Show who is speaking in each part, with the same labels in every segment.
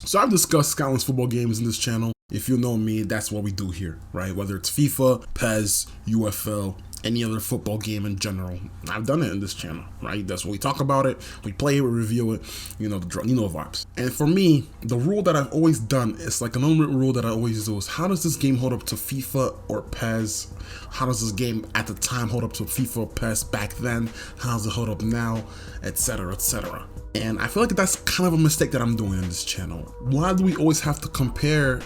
Speaker 1: So I've discussed countless football games in this channel. If you know me, that's what we do here, right? Whether it's FIFA, PES, UFL, any other football game in general, I've done it in this channel, right? That's what we talk about it, we play it, we review it, you know the vibes. And for me, the rule that I've always done is like an unwritten rule that I always do is, how does this game hold up to FIFA or PES? How does this game at the time hold up to FIFA or PES back then? How does it hold up now, etc, etc. And I feel like that's kind of a mistake that I'm doing in this channel. Why do we always have to compare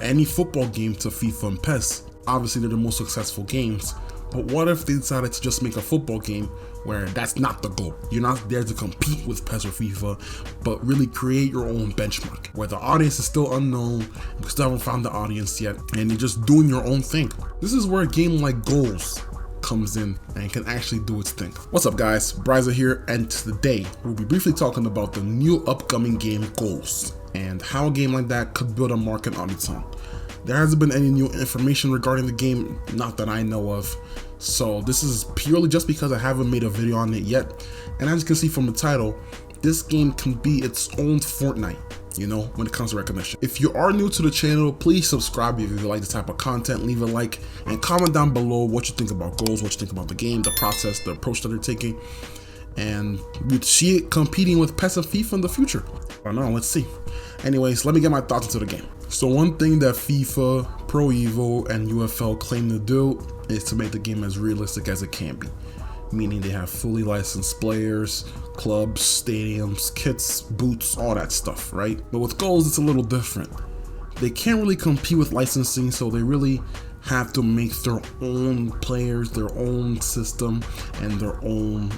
Speaker 1: any football game to FIFA and PES? Obviously they're the most successful games, but what if they decided to just make a football game where that's not the goal? You're not there to compete with PES or FIFA, but really create your own benchmark, where the audience is still unknown, you still haven't found the audience yet, and you're just doing your own thing. This is where a game like Goals comes in and can actually do its thing. What's up guys, Bryza here, and today we'll be briefly talking about the new upcoming game Goals, and how a game like that could build a market on its own. There hasn't been any new information regarding the game, not that I know of, so this is purely just because I haven't made a video on it yet. And as you can see from the title, this game can be its own Fortnite, you know, when it comes to recognition. If you are new to the channel, please subscribe if you like this type of content, leave a like, and comment down below what you think about Goals, what you think about the game, the process, the approach that they're taking, and we'd see it competing with PES and FIFA in the future. I don't know, let's see. Anyways, let me get my thoughts into the game. So one thing that FIFA, Pro Evo, and UFL claim to do is to make the game as realistic as it can be. Meaning they have fully licensed players, clubs, stadiums, kits, boots, all that stuff, right? But with Goals, it's a little different. They can't really compete with licensing, so they really have to make their own players, their own system, and their own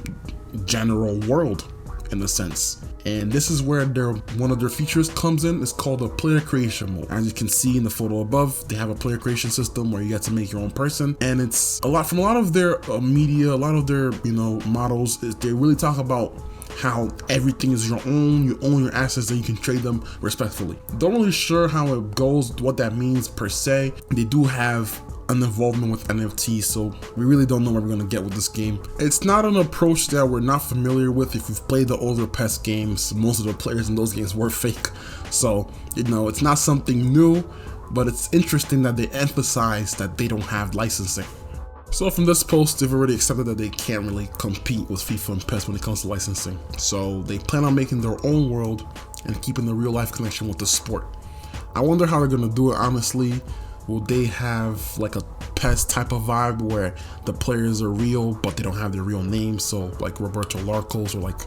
Speaker 1: general world, in a sense. And this is where one of their features comes in. It's called a player creation mode. As you can see in the photo above, they have a player creation system where you get to make your own person, and it's a lot of their media, a lot of their models. They really talk about how everything is your own, you own your assets, and you can trade them respectfully. Don't really sure how it goes, what that means per se. They do have an involvement with NFTs, so we really don't know what we're gonna get with this game. It's not an approach that we're not familiar with. If you've played the older PES games, most of the players in those games were fake, so it's not something new, but it's interesting that they emphasize that they don't have licensing. So from this post, they've already accepted that they can't really compete with FIFA and PES when it comes to licensing, so they plan on making their own world and keeping the real life connection with the sport. I wonder how they're gonna do it, honestly. Will they have like a PES type of vibe where the players are real but they don't have their real names, so like Roberto Larcos or like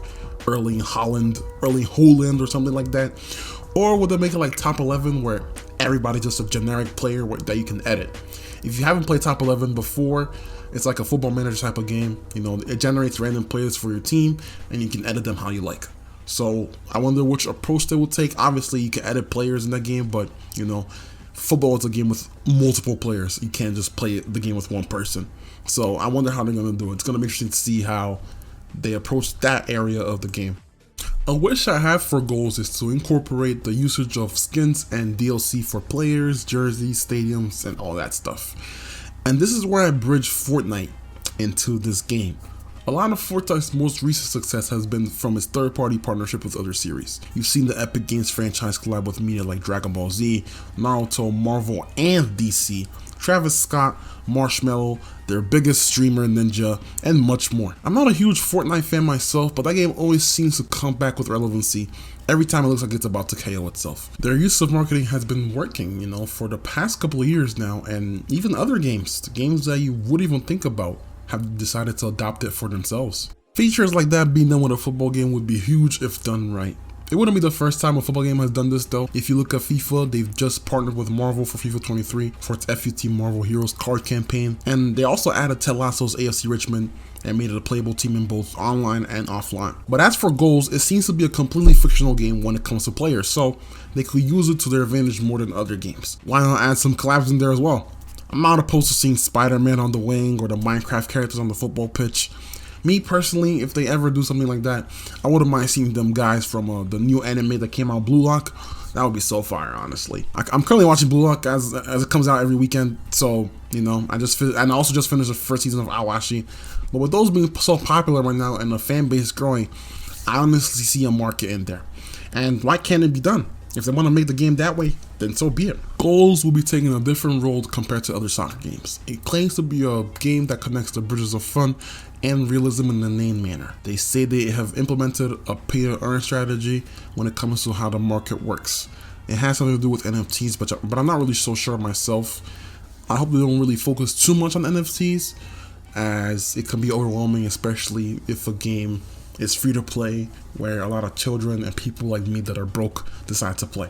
Speaker 1: Erling Haaland or something like that? Or would they make it like Top 11 where everybody's just a generic player that you can edit? If you haven't played Top 11 before, it's like a football manager type of game. It generates random players for your team and you can edit them how you like. So I wonder which approach they will take. Obviously you can edit players in that game, but football is a game with multiple players. You can't just play the game with one person. So I wonder how they're going to do it. It's going to be interesting to see how they approach that area of the game. A wish I have for Goals is to incorporate the usage of skins and DLC for players, jerseys, stadiums, and all that stuff. And this is where I bridge Fortnite into this game. A lot of Fortnite's most recent success has been from its third-party partnership with other series. You've seen the Epic Games franchise collab with media like Dragon Ball Z, Naruto, Marvel, and DC, Travis Scott, Marshmello, their biggest streamer Ninja, and much more. I'm not a huge Fortnite fan myself, but that game always seems to come back with relevancy every time it looks like it's about to KO itself. Their use of marketing has been working, for the past couple of years now, and even other games, the games that you wouldn't even think about, have decided to adopt it for themselves. Features like that being done with a football game would be huge if done right. It wouldn't be the first time a football game has done this though. If you look at FIFA, they've just partnered with Marvel for FIFA 23 for its FUT Marvel Heroes card campaign, and they also added Ted Lasso's AFC Richmond and made it a playable team in both online and offline. But as for Goals, it seems to be a completely fictional game when it comes to players, so they could use it to their advantage more than other games. Why not add some collabs in there as well? I'm not opposed to seeing Spider-Man on the wing or the Minecraft characters on the football pitch. Me personally, if they ever do something like that, I wouldn't mind seeing them guys from the new anime that came out, Blue Lock. That would be so fire, honestly. I'm currently watching Blue Lock as it comes out every weekend, so and I also just finished the first season of Awashi. But with those being so popular right now and the fan base growing, I honestly see a market in there. And why can't it be done? If they want to make the game that way, then so be it. Goals will be taking a different role compared to other soccer games. It claims to be a game that connects the bridges of fun and realism in a named manner. They say they have implemented a pay-to-earn strategy when it comes to how the market works. It has something to do with NFTs, but I'm not really so sure myself. I hope they don't really focus too much on NFTs, as it can be overwhelming, especially if a game is free to play, where a lot of children and people like me that are broke decide to play.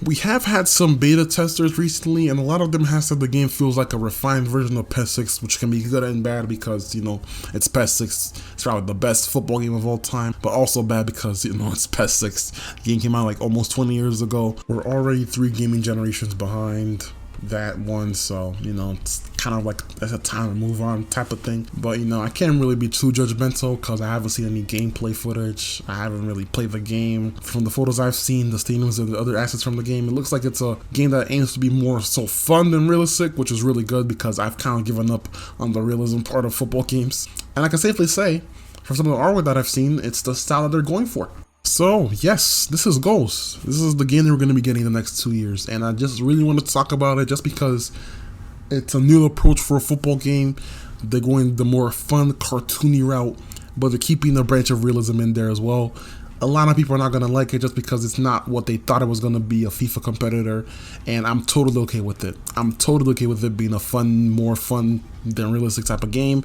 Speaker 1: We have had some beta testers recently, and a lot of them have said the game feels like a refined version of PES 6, which can be good and bad because, it's PES 6. It's probably the best football game of all time, but also bad because, it's PES 6. The game came out like almost 20 years ago. We're already 3 gaming generations behind that one, so it's kind of like that's a time to move on type of thing. But I can't really be too judgmental because I haven't seen any gameplay footage. I haven't really played the game. From the photos I've seen, the stadiums and the other assets from the game, it looks like it's a game that aims to be more so fun than realistic, which is really good because I've kind of given up on the realism part of football games. And I can safely say, from some of the artwork that I've seen, it's the style that they're going for. So yes, this is Goals. This is the game that we're going to be getting the next 2 years, and I just really want to talk about it just because it's a new approach for a football game. They're going the more fun, cartoony route, but they're keeping a branch of realism in there as well. A lot of people are not going to like it just because it's not what they thought it was going to be, a FIFA competitor, and I'm totally okay with it. I'm totally okay with it being a fun, more fun than realistic type of game.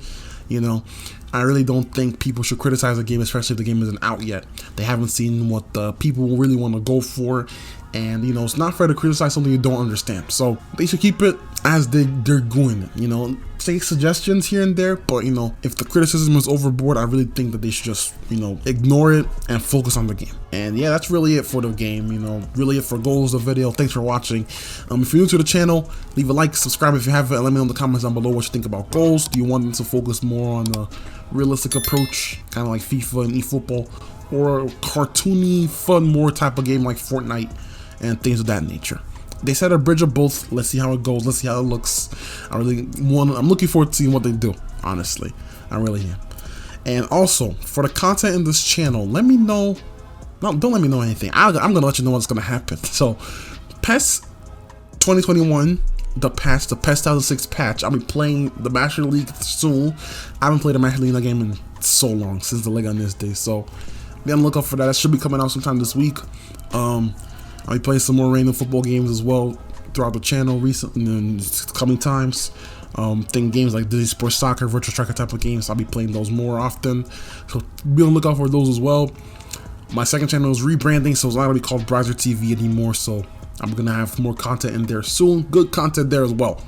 Speaker 1: I really don't think people should criticize a game, especially if the game isn't out yet. They haven't seen what the people really want to go for, and it's not fair to criticize something you don't understand. So they should keep it as they're going it. Take suggestions here and there, but if the criticism is overboard, I really think that they should just ignore it and focus on the game. And yeah, that's really it for the game. Really it for Goals, the video. Thanks for watching. If you're new to the channel, leave a like, subscribe if you haven't, and let me know in the comments down below what you think about Goals. Do you want them to focus more on the realistic approach, kind of like FIFA and eFootball, or a cartoony, fun, more type of game like Fortnite and things of that nature? They said a bridge of both. Let's see how it goes. Let's see how it looks. I'm looking forward to seeing what they do. Honestly, I really am. And also, for the content in this channel, let me know. No, don't let me know anything. I'm gonna let you know what's gonna happen. So, PES 2021, the PES 2006 patch. I'll be playing the Master League soon. I haven't played a Master League game in so long, since the League on this day. So, be on the lookout for that. That should be coming out sometime this week. I'll be playing some more random football games as well throughout the channel recently in coming times. Think games like Disney Sports Soccer, Virtual Striker type of games. I'll be playing those more often, so be on the lookout for those as well. My second channel is rebranding, so it's not gonna be called Browser TV anymore. So I'm gonna have more content in there soon. Good content there as well.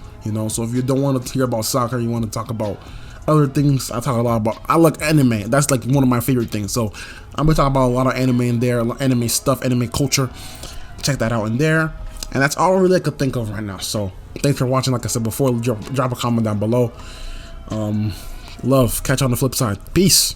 Speaker 1: So if you don't want to hear about soccer, you want to talk about other things, I talk a lot about. I like anime. That's like one of my favorite things. So I'm gonna talk about a lot of anime in there, anime stuff, anime culture. Check that out in there, and that's all really I could think of right now. So thanks for watching. Like I said before, drop a comment down below. Love, catch you on the flip side. Peace.